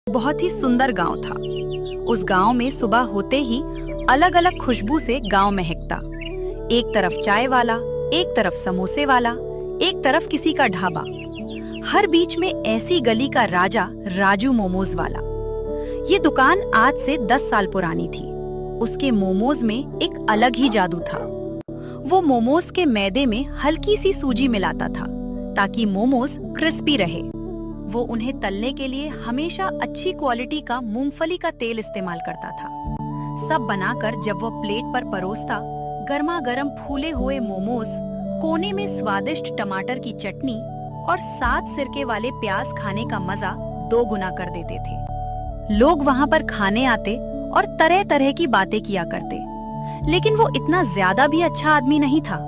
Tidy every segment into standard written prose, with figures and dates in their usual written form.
बहुत ही सुंदर गांव था। उस गांव में सुबह होते ही अलग अलग खुशबू से गांव महकता। एक तरफ चाय वाला, एक तरफ समोसे वाला, एक तरफ किसी का ढाबा। हर बीच में ऐसी गली का राजा राजू मोमोज वाला। ये दुकान आज से 10 साल पुरानी थी। उसके मोमोज में एक अलग ही जादू था। वो मोमोज के मैदे में हल्की सी सूजी मिलाता था ताकि मोमोज क्रिस्पी रहे। वो उन्हें तलने के लिए हमेशा अच्छी क्वालिटी का मूंगफली का तेल इस्तेमाल करता था। सब बनाकर जब वो प्लेट पर परोसता, गर्मा गर्म फूले हुए मोमोज, कोने में स्वादिष्ट टमाटर की चटनी और साथ सिरके वाले प्याज खाने का मजा 2 गुना कर देते थे। लोग वहाँ पर खाने आते और तरह तरह की बातें किया करते, लेकिन वो इतना ज्यादा भी अच्छा आदमी नहीं था।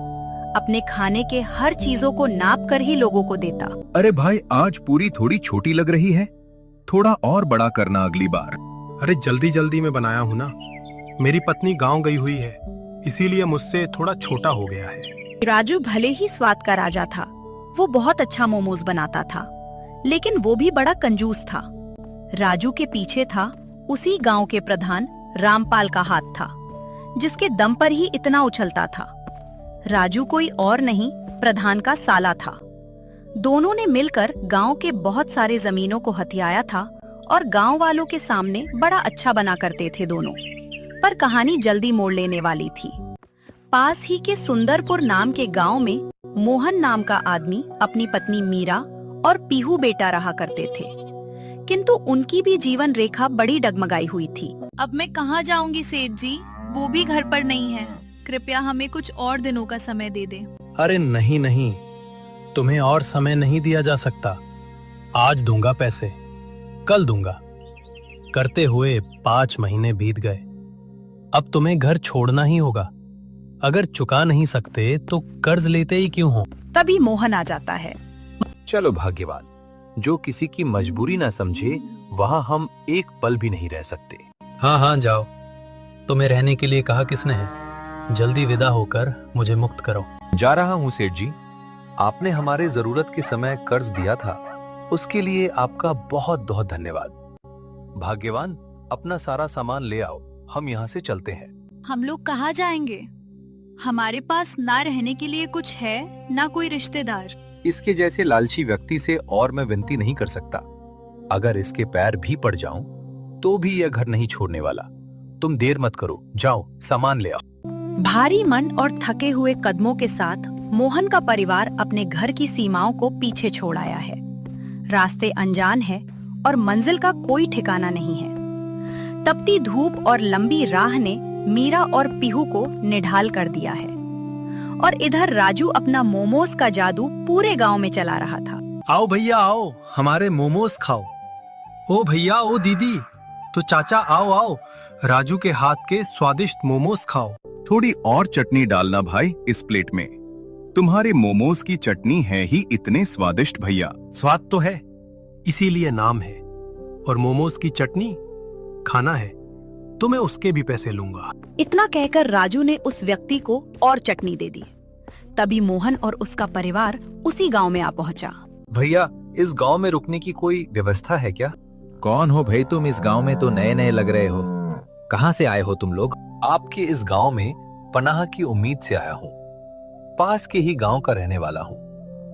अपने खाने के हर चीजों को नाप कर ही लोगों को देता। अरे भाई, आज पूरी थोड़ी छोटी लग रही है, थोड़ा और बड़ा करना अगली बार। अरे जल्दी जल्दी में बनाया हूँ ना, मेरी पत्नी गांव गई हुई है, इसीलिए मुझसे थोड़ा छोटा हो गया है। राजू भले ही स्वाद का राजा था, वो बहुत अच्छा मोमोज बनाता था, लेकिन वो भी बड़ा कंजूस था। राजू के पीछे था उसी गांव के प्रधान रामपाल का हाथ था, जिसके दम पर ही इतना उछलता था। राजू कोई और नहीं, प्रधान का साला था। दोनों ने मिलकर गांव के बहुत सारे जमीनों को हथियाया था और गांव वालों के सामने बड़ा अच्छा बना करते थे दोनों। पर कहानी जल्दी मोड़ लेने वाली थी। पास ही के सुंदरपुर नाम के गांव में मोहन नाम का आदमी अपनी पत्नी मीरा और पीहू बेटा रहा करते थे, किंतु उनकी भी जीवन रेखा बड़ी डगमगाई हुई थी। अब मैं कहाँ जाऊंगी सेठ जी, वो भी घर पर नहीं है। कृपया हमें कुछ और दिनों का समय दे दें। अरे नहीं नहीं, तुम्हें और समय नहीं दिया जा सकता। आज दूंगा पैसे, कल दूंगा। करते हुए 5 महीने बीत गए। अब तुम्हें घर छोड़ना ही होगा। अगर चुका नहीं सकते तो कर्ज लेते ही क्यों हो। तभी मोहन आ जाता है। चलो भाग्यवान, जो किसी की मजबूरी ना समझे वहां हम एक पल भी नहीं रह सकते। हाँ हाँ जाओ, तुम्हें रहने के लिए कहा किसने है। जल्दी विदा होकर मुझे मुक्त करो। जा रहा हूँ सेठ जी। आपने हमारे जरूरत के समय कर्ज दिया था, उसके लिए आपका बहुत बहुत धन्यवाद। भाग्यवान, अपना सारा सामान ले आओ, हम यहाँ से चलते हैं। हम लोग कहाँ जाएंगे? हमारे पास ना रहने के लिए कुछ है, ना कोई रिश्तेदार। इसके जैसे लालची व्यक्ति से और मैं विनती नहीं कर सकता। अगर इसके पैर भी पड़ जाऊं तो भी यह घर नहीं छोड़ने वाला। तुम देर मत करो, जाओ सामान ले आओ। भारी मन और थके हुए कदमों के साथ मोहन का परिवार अपने घर की सीमाओं को पीछे छोड़ आया है। रास्ते अनजान है और मंजिल का कोई ठिकाना नहीं है। तपती धूप और लंबी राह ने मीरा और पीहू को निढाल कर दिया है, और इधर राजू अपना मोमोज का जादू पूरे गांव में चला रहा था। आओ भैया आओ, हमारे मोमोज खाओ। ओ भैया, ओ दीदी, तो चाचा आओ आओ, राजू के हाथ के स्वादिष्ट मोमोज खाओ। थोड़ी और चटनी डालना भाई इस प्लेट में। तुम्हारे मोमोज की चटनी है ही इतने स्वादिष्ट भैया। स्वाद तो है, इसीलिए नाम है, और मोमोज की चटनी खाना है तो मैं उसके भी पैसे लूंगा। इतना कहकर राजू ने उस व्यक्ति को और चटनी दे दी। तभी मोहन और उसका परिवार उसी गांव में आ पहुंचा। भैया, इस गांव में रुकने की कोई व्यवस्था है क्या? कौन हो भाई तुम? इस गांव में तो नए नए लग रहे हो। कहाँ से आए हो तुम लोग? आपके इस गांव में पनाह की उम्मीद से आया हूँ। पास के ही गांव का रहने वाला हूँ।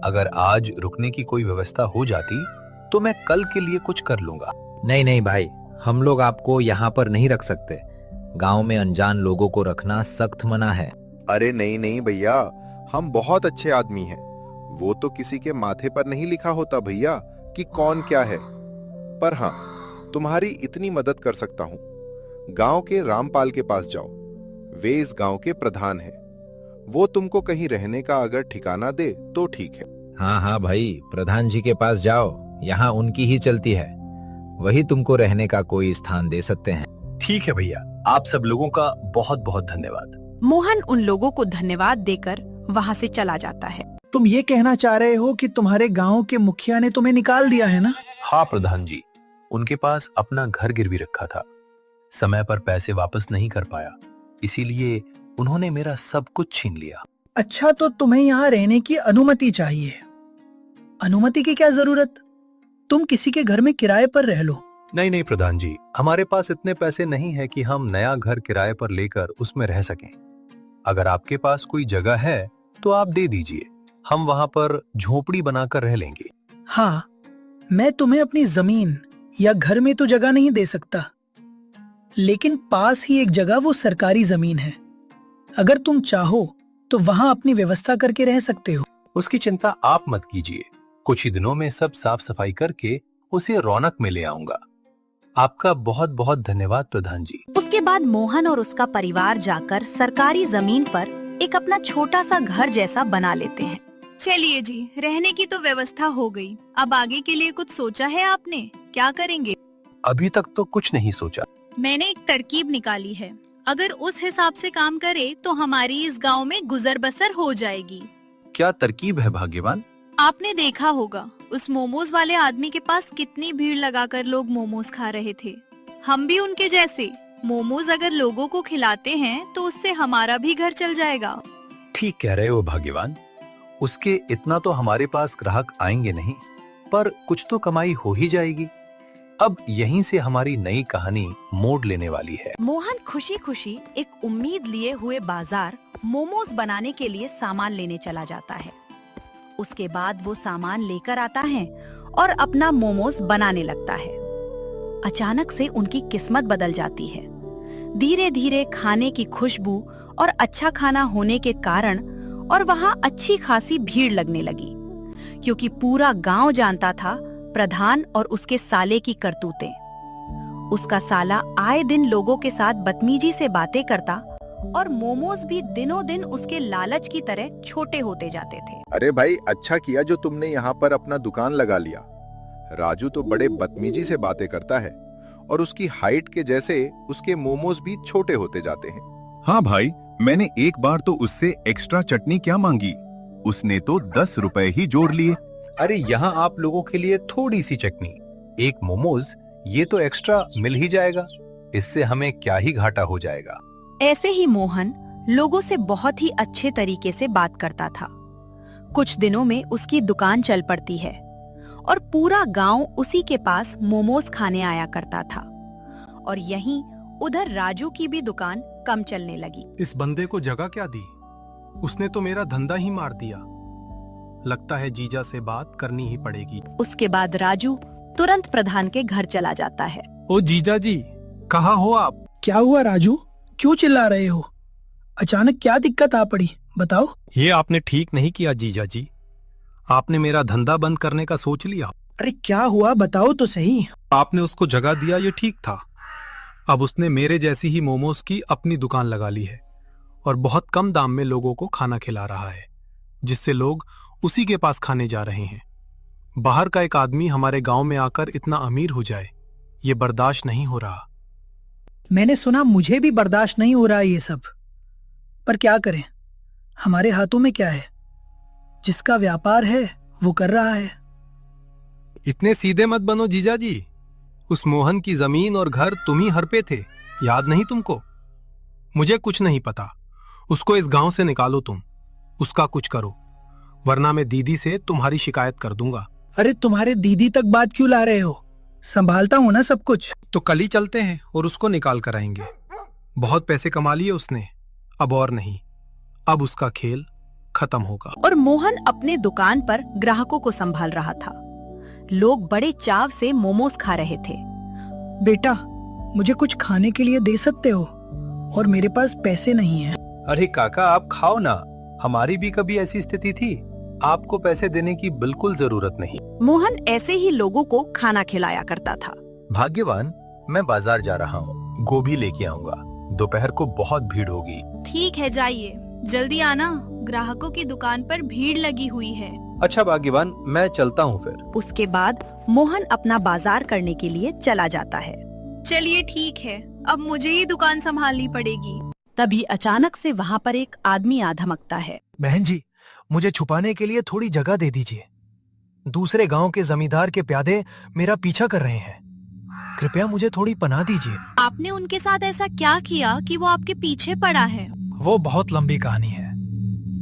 अगर आज रुकने की कोई व्यवस्था हो जाती तो मैं कल के लिए कुछ कर लूंगा। नहीं नहीं भाई, हम लोग आपको यहाँ पर नहीं रख सकते। गांव में अनजान लोगों को रखना सख्त मना है। अरे नहीं नहीं भैया, हम बहुत अच्छे आदमी हैं। वो तो किसी के माथे पर नहीं लिखा होता भैया कि कौन क्या है। पर हाँ, तुम्हारी इतनी मदद कर सकता हूँ। गांव के रामपाल के पास जाओ, वे इस गांव के प्रधान हैं। वो तुमको कहीं रहने का अगर ठिकाना दे तो ठीक है। हाँ हाँ भाई, प्रधान जी के पास जाओ, यहाँ उनकी ही चलती है। वही तुमको रहने का कोई स्थान दे सकते हैं। ठीक है भैया, आप सब लोगों का बहुत बहुत धन्यवाद। मोहन उन लोगों को धन्यवाद देकर वहां से चला जाता है। तुम ये कहना चाह रहे हो कि तुम्हारे गांव के मुखिया ने तुम्हें निकाल दिया है ना? हाँ प्रधान जी, उनके पास अपना घर गिरवी रखा था। समय पर पैसे वापस नहीं कर पाया, इसीलिए उन्होंने मेरा सब कुछ छीन लिया। अच्छा, तो तुम्हें यहाँ रहने की अनुमति चाहिए। अनुमति की क्या जरूरत? तुम किसी के घर में किराए पर रह लो। नहीं नहीं प्रधान जी, हमारे पास इतने पैसे नहीं है कि हम नया घर किराए पर लेकर उसमें रह सकें। अगर आपके पास कोई जगह है तो आप दे दीजिए, हम वहां पर झोपड़ी बनाकर रह लेंगे। हाँ, मैं तुम्हें अपनी जमीन या घर में तो जगह नहीं दे सकता, लेकिन पास ही एक जगह वो सरकारी जमीन है। अगर तुम चाहो तो वहां अपनी व्यवस्था करके रह सकते हो। उसकी चिंता आप मत कीजिए, कुछ ही दिनों में सब साफ सफाई करके उसे रौनक में ले आऊंगा। आपका बहुत बहुत धन्यवाद प्रधान जी। उसके बाद मोहन और उसका परिवार जाकर सरकारी जमीन पर एक अपना छोटा सा घर जैसा बना लेते हैं। चलिए जी, रहने की तो व्यवस्था हो गई। अब आगे के लिए कुछ सोचा है आपने? क्या करेंगे? अभी तक तो कुछ नहीं सोचा। मैंने एक तरकीब निकाली है। अगर उस हिसाब से काम करे तो हमारी इस गांव में गुजर बसर हो जाएगी। क्या तरकीब है भाग्यवान? आपने देखा होगा उस मोमोज वाले आदमी के पास कितनी भीड़ लगाकर लोग मोमोज खा रहे थे। हम भी उनके जैसे मोमोज अगर लोगों को खिलाते हैं तो उससे हमारा भी घर चल जाएगा। ठीक कह रहे हो भाग्यवान, उसके इतना तो हमारे पास ग्राहक आएंगे नहीं, पर कुछ तो कमाई हो ही जाएगी। अब यहीं से हमारी नई कहानी मोड़ लेने वाली है। मोहन खुशी खुशी एक उम्मीद लिए हुए बाजार मोमोज बनाने के लिए सामान लेने चला जाता है। उसके बाद वो सामान लेकर आता है और अपना मोमोज बनाने लगता है। अचानक से उनकी किस्मत बदल जाती है। धीरे धीरे खाने की खुशबू और अच्छा खाना होने के कारण और वहाँ अच्छी खासी भीड़ लगने लगी, क्योंकि पूरा गांव जानता था प्रधान और उसके साले की करतूतें। उसका साला आए दिन लोगों के साथ बदतमीजी से बातें करता और मोमोज भी दिनों दिन उसके लालच की तरह छोटे होते जाते थे। अरे भाई, अच्छा किया जो तुमने यहाँ पर अपना दुकान लगा लिया। राजू तो बड़े बदतमीजी से बातें करता है और उसकी हाइट के जैसे उसके मोमोज भी छोटे होते जाते हैं। हाँ भाई, मैंने एक बार तो उससे एक्स्ट्रा चटनी क्या मांगी, उसने तो 10 रुपए ही जोड़ लिए। अरे यहाँ आप लोगों के लिए थोड़ी सी चटनी, एक मोमोज, ये तो एक्स्ट्रा मिल ही जाएगा। इससे हमें क्या ही घाटा हो जाएगा। ऐसे ही मोहन लोगों से बहुत ही अच्छे तरीके से बात करता था। कुछ दिनों में उसकी दुकान चल पड़ती है और पूरा गांव उसी के पास मोमोज खाने आया करता था। और यहीं उधर राजू की भी दुकान कम चलने लगी। इस बंदे को जगह क्या दी? उसने तो मेरा धंधा ही मार दिया। लगता है जीजा से बात करनी ही पड़ेगी। उसके बाद राजू तुरंत प्रधान के घर चला जाता है। ओ जीजा जी, कहाँ हो आप? क्या हुआ राजू, क्यों चिल्ला रहे हो? अचानक क्या दिक्कत आ पड़ी, बताओ। ये आपने ठीक नहीं किया जीजा जी। आपने मेरा धंधा बंद करने का सोच लिया। अरे क्या हुआ, बताओ तो सही। आपने उसको जगह दिया, ये ठीक था। अब उसने मेरे जैसी ही मोमोज की अपनी दुकान लगा ली है और बहुत कम दाम में लोगों को खाना खिला रहा है, जिससे लोग उसी के पास खाने जा रहे हैं। बाहर का एक आदमी हमारे गांव में आकर इतना अमीर हो जाए, ये बर्दाश्त नहीं हो रहा। मैंने सुना, मुझे भी बर्दाश्त नहीं हो रहा ये सब, पर क्या करें, हमारे हाथों में क्या है। जिसका व्यापार है वो कर रहा है। इतने सीधे मत बनो जीजा जी। उस मोहन की जमीन और घर तुम ही हड़पे थे, याद नहीं तुमको? मुझे कुछ नहीं पता। उसको इस गांव से निकालो तुम, उसका कुछ करो, वरना मैं दीदी से तुम्हारी शिकायत कर दूंगा। अरे तुम्हारे दीदी तक बात क्यों ला रहे हो? संभालता हूं ना सब कुछ। तो कल ही चलते हैं और उसको निकाल कर आएंगे। बहुत पैसे कमा लिए उसने, अब और नहीं। अब उसका खेल खत्म होगा। और मोहन अपने दुकान पर ग्राहकों को संभाल रहा था। लोग बड़े चाव से मोमोज खा रहे थे। बेटा, मुझे कुछ खाने के लिए दे सकते हो? और मेरे पास पैसे नहीं है। अरे काका, आप खाओ ना, हमारी भी कभी ऐसी स्थिति थी। आपको पैसे देने की बिल्कुल जरूरत नहीं। मोहन ऐसे ही लोगों को खाना खिलाया करता था। भाग्यवान, मैं बाजार जा रहा हूँ, गोभी लेके आऊंगा। दोपहर को बहुत भीड़ होगी। ठीक है, जाइए, जल्दी आना, ग्राहकों की दुकान पर भीड़ लगी हुई है। अच्छा भाग्यवान, मैं चलता हूँ फिर। उसके बाद मोहन अपना बाजार करने के लिए चला जाता है। चलिए ठीक है, अब मुझे ही दुकान संभालनी पड़ेगी। तभी अचानक से वहाँ पर एक आदमी आ धमकता है। बहन जी, मुझे छुपाने के लिए थोड़ी जगह दे दीजिए। दूसरे गांव के जमींदार के प्यादे मेरा पीछा कर रहे हैं। कृपया मुझे थोड़ी पनाह दीजिए। आपने उनके साथ ऐसा क्या किया कि वो आपके पीछे पड़ा है? वो बहुत लंबी कहानी है।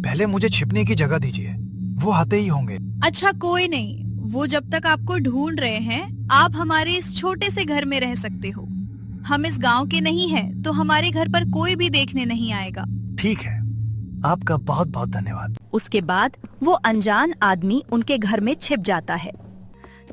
पहले मुझे छिपने की जगह दीजिए, वो आते ही होंगे। अच्छा कोई नहीं, वो जब तक आपको ढूंढ रहे हैं आप हमारे इस छोटे से घर में रह सकते हो। हम इस गांव के नहीं हैं, तो हमारे घर पर कोई भी देखने नहीं आएगा। ठीक है, आपका बहुत बहुत धन्यवाद। उसके बाद वो अनजान आदमी उनके घर में छिप जाता है।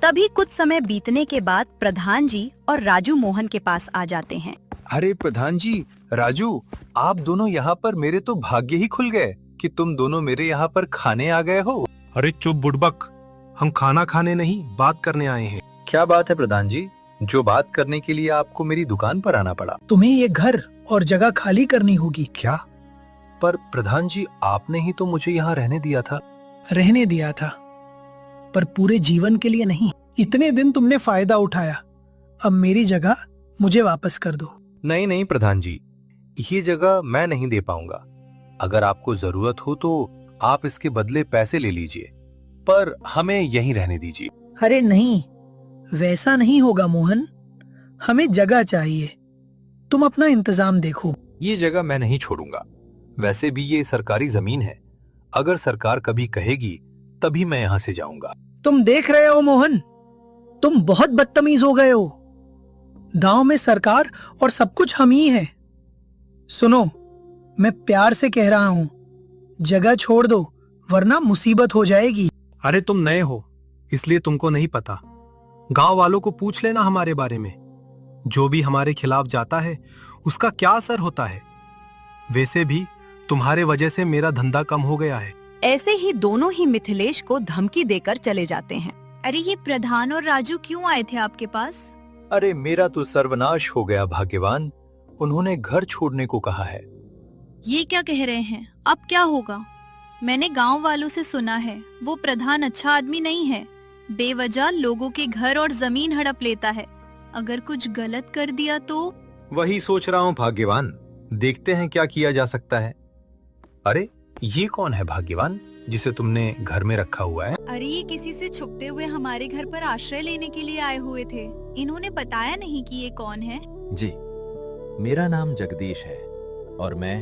तभी कुछ समय बीतने के बाद प्रधान जी और राजू मोहन के पास आ जाते हैं। अरे प्रधान जी, राजू, आप दोनों यहाँ पर, मेरे तो भाग्य ही खुल गए कि तुम दोनों मेरे यहाँ पर खाने आ गए हो। अरे चुप बुड़बक, हम खाना खाने नहीं बात करने आए हैं। क्या बात है प्रधान जी, जो बात करने के लिए आपको मेरी दुकान पर आना पड़ा? तुम्हें ये घर और जगह खाली करनी होगी। क्या? पर प्रधान जी, आपने ही तो मुझे यहाँ रहने दिया था। रहने दिया था, पर पूरे जीवन के लिए नहीं। इतने दिन तुमने फायदा उठाया, अब मेरी जगह मुझे वापस कर दो। नहीं नहीं प्रधान जी, ये जगह मैं नहीं दे पाऊंगा। अगर आपको जरूरत हो तो आप इसके बदले पैसे ले लीजिए, पर हमें यहीं रहने दीजिए। अरे नहीं, वैसा नहीं होगा मोहन, हमें जगह चाहिए। तुम अपना इंतजाम देखो। ये जगह मैं नहीं छोड़ूंगा। वैसे भी ये सरकारी जमीन है, अगर सरकार कभी कहेगी तभी मैं यहाँ से जाऊंगा। तुम देख रहे हो मोहन, तुम बहुत बदतमीज हो गए हो। गांव में सरकार और सब कुछ हम ही है। सुनो, मैं प्यार से कह रहा हूं, जगह छोड़ दो वरना मुसीबत हो जाएगी। अरे तुम नए हो इसलिए तुमको नहीं पता। गांव वालों को पूछ लेना हमारे बारे में। जो भी हमारे खिलाफ जाता है उसका क्या असर होता है। वैसे भी तुम्हारे वजह से मेरा धंधा कम हो गया है। ऐसे ही दोनों ही मिथिलेश को धमकी देकर चले जाते हैं। अरे ये प्रधान और राजू क्यों आए थे आपके पास? अरे मेरा तो सर्वनाश हो गया भाग्यवान, उन्होंने घर छोड़ने को कहा है। ये क्या कह रहे हैं? अब क्या होगा? मैंने गांव वालों से सुना है वो प्रधान अच्छा आदमी नहीं है, बेवजह लोगों के घर और जमीन हड़प लेता है। अगर कुछ गलत कर दिया तो? वही सोच रहा हूँ भाग्यवान, देखते हैं क्या किया जा सकता है। अरे ये कौन है भाग्यवान जिसे तुमने घर में रखा हुआ है? अरे ये किसी से छुपते हुए हमारे घर पर आश्रय लेने के लिए आए हुए थे। इन्होंने बताया नहीं कि ये कौन है। जी, मेरा नाम जगदीश है और मैं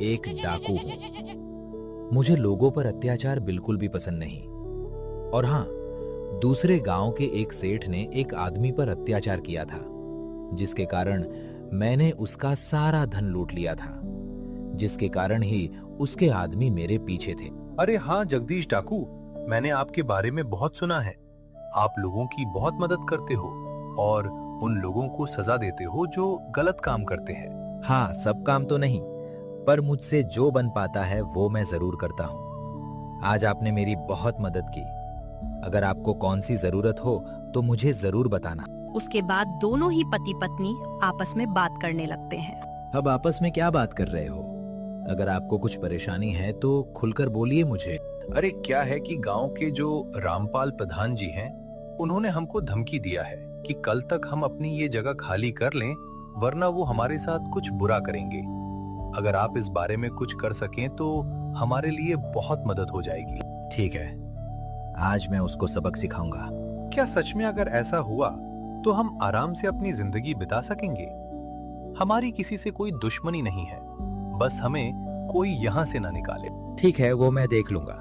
एक डाकू हूँ। मुझे लोगों पर अत्याचार बिल्कुल भी पसंद नहीं। और हाँ, दूसरे गांव के एक सेठ ने एक आदमी पर अत्याचार किया था, जिसके कारण मैंने उसका सारा धन लूट लिया था, जिसके कारण ही उसके आदमी मेरे पीछे थे। अरे हाँ जगदीश डाकू, मैंने आपके बारे में बहुत सुना है। आप लोगों की बहुत मदद करते हो और उन लोगों को सजा देते हो जो गलत काम करते हैं। हाँ, सब काम तो नहीं, पर मुझसे जो बन पाता है वो मैं जरूर करता हूँ। आज आपने मेरी बहुत मदद की। अगर आपको कौन सी जरूरत हो तो मुझे जरूर बताना। उसके बाद दोनों ही पति पत्नी आपस में बात करने लगते हैं। अब आपस में क्या बात कर रहे हो? अगर आपको कुछ परेशानी है तो खुलकर बोलिए मुझे। अरे क्या है कि गांव के जो रामपाल प्रधान जी हैं, उन्होंने हमको धमकी दिया है कि कल तक हम अपनी ये जगह खाली कर लें, वरना वो हमारे साथ कुछ बुरा करेंगे। अगर आप इस बारे में कुछ कर सकें तो हमारे लिए बहुत मदद हो जाएगी। ठीक है, आज मैं उसको सबक सिखाऊंगा। क्या सच में अगर ऐसा हुआ तो हम आराम से अपनी जिंदगी बिता सकेंगे? हमारी किसी से कोई दुश्मनी नहीं है, बस हमें कोई यहाँ से ना निकाले। ठीक है, वो मैं देख लूंगा।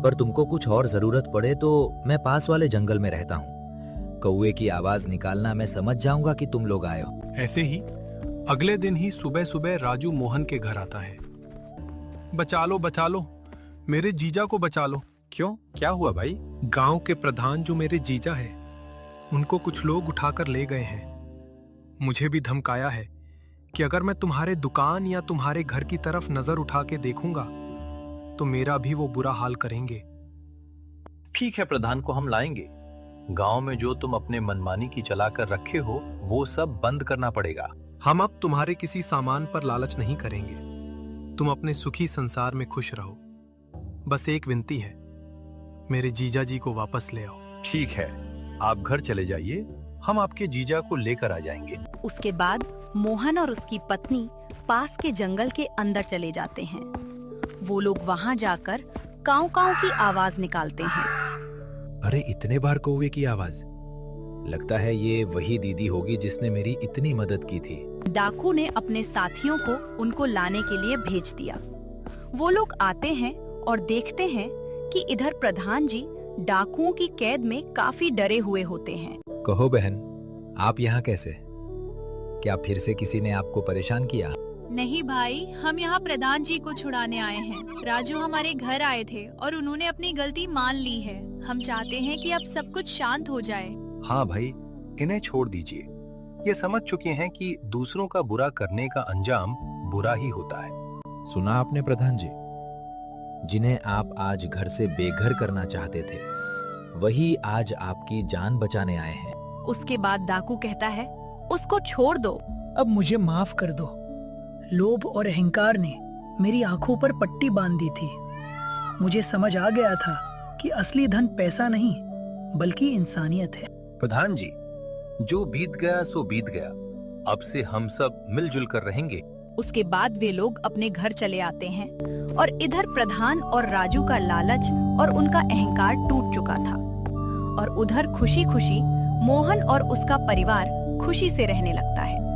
पर तुमको कुछ और जरूरत पड़े तो मैं पास वाले जंगल में रहता हूँ। कौवे की आवाज निकालना मैं समझ जाऊंगा कि तुम लोग आए हो। ऐसे ही अगले दिन ही सुबह सुबह राजू मोहन के घर आता है। बचा लो, मेरे जीजा को बचा लो। क्यों, क्या हुआ भाई? गांव के प्रधान जो मेरे जीजा है, उनको कुछ लोग उठाकर ले गए हैं। मुझे भी धमकाया है कि अगर मैं तुम्हारे दुकान या तुम्हारे घर की तरफ नजर उठा के देखूंगा तो मेरा भी वो बुरा हाल करेंगे। ठीक है, प्रधान को हम लाएंगे। गांव में जो तुम अपने मनमानी की चला कर रखे हो वो सब बंद करना पड़ेगा। हम अब तुम्हारे किसी सामान पर लालच नहीं करेंगे। तुम अपने सुखी संसार में खुश रहो। बस एक विनती है, मेरे जीजा जी को वापस ले आओ। ठीक है, आप घर चले जाइए, हम आपके जीजा को लेकर आ जाएंगे। उसके बाद मोहन और उसकी पत्नी पास के जंगल के अंदर चले जाते हैं। वो लोग वहां जाकर काऊ काऊ की आवाज निकालते हैं। अरे इतने बार कौवे की आवाज! लगता है ये वही दीदी होगी जिसने मेरी इतनी मदद की थी। डाकू ने अपने साथियों को उनको लाने के लिए भेज दिया। वो लोग आते हैं और देखते हैं कि इधर प्रधान जी डाकुओं की कैद में काफी डरे हुए होते हैं। कहो बहन, आप यहाँ कैसे? क्या फिर से किसी ने आपको परेशान किया? नहीं भाई, हम यहाँ प्रधान जी को छुड़ाने आए हैं। राजू हमारे घर आए थे और उन्होंने अपनी गलती मान ली है। हम चाहते हैं कि अब सब कुछ शांत हो जाए। हाँ भाई, इन्हें छोड़ दीजिए। ये समझ चुके हैं कि दूसरों का बुरा करने का अंजाम बुरा ही होता है। सुना आपने प्रधान जी? जिन्हें आप आज घर से बेघर करना चाहते थे, वही आज आपकी जान बचाने आए हैं। उसके बाद डाकू कहता है, उसको छोड़ दो। अब मुझे माफ कर दो। लोभ और अहंकार ने मेरी आंखों पर पट्टी बांध दी थी। मुझे समझ आ गया था कि असली धन पैसा नहीं बल्कि इंसानियत है। प्रधान जी, जो बीत गया सो बीत गया। अब से हम सब मिलजुल कर रहेंगे। उसके बाद वे लोग अपने घर चले आते हैं और इधर प्रधान और राजू का लालच और उनका अहंकार टूट चुका था और उधर खुशी खुशी मोहन और उसका परिवार खुशी से रहने लगता है।